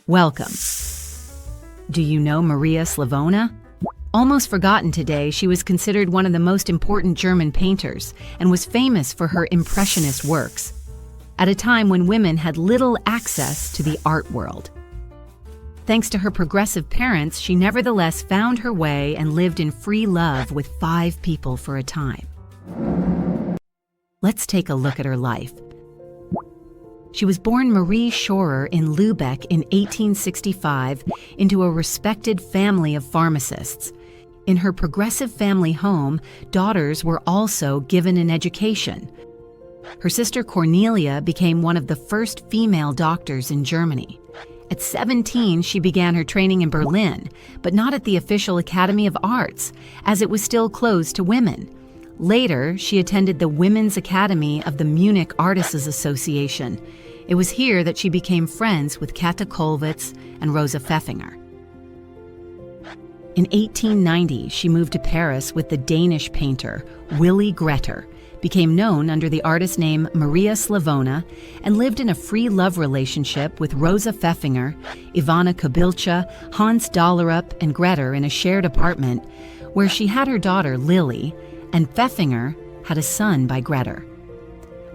Welcome. Do you know Maria Slavona? Almost forgotten today, she was considered one of the most important German painters and was famous for her impressionist works, at a time when women had little access to the art world. Thanks to her progressive parents, she nevertheless found her way and lived in free love with 5 people for a time. Let's take a look at her life. She was born Marie Schorer in Lübeck in 1865 into a respected family of pharmacists. In her progressive family home, daughters were also given an education. Her sister Cornelia became one of the first female doctors in Germany. At 17, she began her training in Berlin, but not at the official Academy of Arts, as it was still closed to women. Later, she attended the Women's Academy of the Munich Artists' Association. It was here that she became friends with Käthe Kollwitz and Rosa. In 1890, she moved to Paris with the Danish painter Willy Gretor, became known under the artist name Maria Slavona, and lived in a free love relationship with Rosa, Ivana Kobilca, Hans Dollerup, and Gretor in a shared apartment where she had her daughter Lily, and Pfeffinger had a son by Gretor.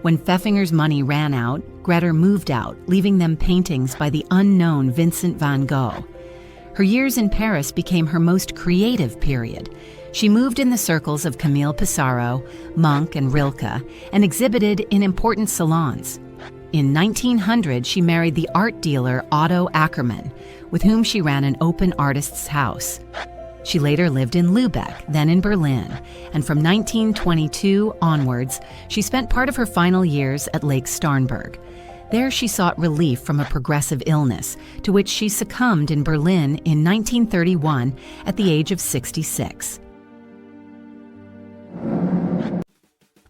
When Pfeffinger's money ran out, Gretor moved out, leaving them paintings by the unknown Vincent van Gogh. Her years in Paris became her most creative period. She moved in the circles of Camille Pissarro, Munch, and Rilke, and exhibited in important salons. In 1900, she married the art dealer Otto Ackermann, with whom she ran an open artist's house. She later lived in Lübeck, then in Berlin, and from 1922 onwards, she spent part of her final years at Lake Starnberg. There she sought relief from a progressive illness, to which she succumbed in Berlin in 1931 at the age of 66.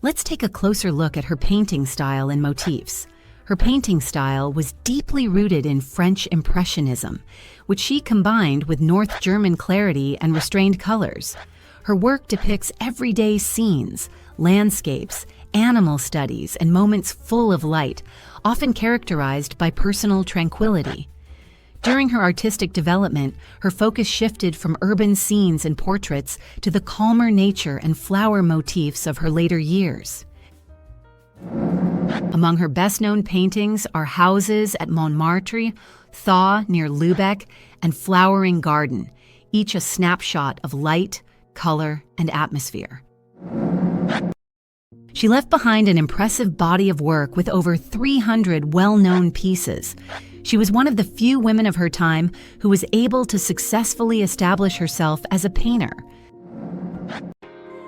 Let's take a closer look at her painting style and motifs. Her painting style was deeply rooted in French Impressionism, which she combined with North German clarity and restrained colors. Her work depicts everyday scenes, landscapes, animal studies, and moments full of light, often characterized by personal tranquility. During her artistic development, her focus shifted from urban scenes and portraits to the calmer nature and flower motifs of her later years. Among her best-known paintings are Houses at Montmartre, Thaw near Lübeck, and Flowering Garden, each a snapshot of light, color, and atmosphere. She left behind an impressive body of work with over 300 well-known pieces. She was one of the few women of her time who was able to successfully establish herself as a painter.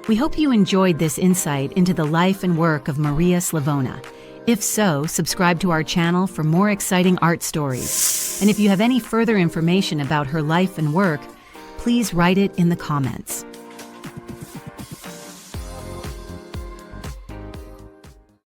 We hope you enjoyed this insight into the life and work of Maria Slavona. If so, subscribe to our channel for more exciting art stories. And if you have any further information about her life and work, please write it in the comments.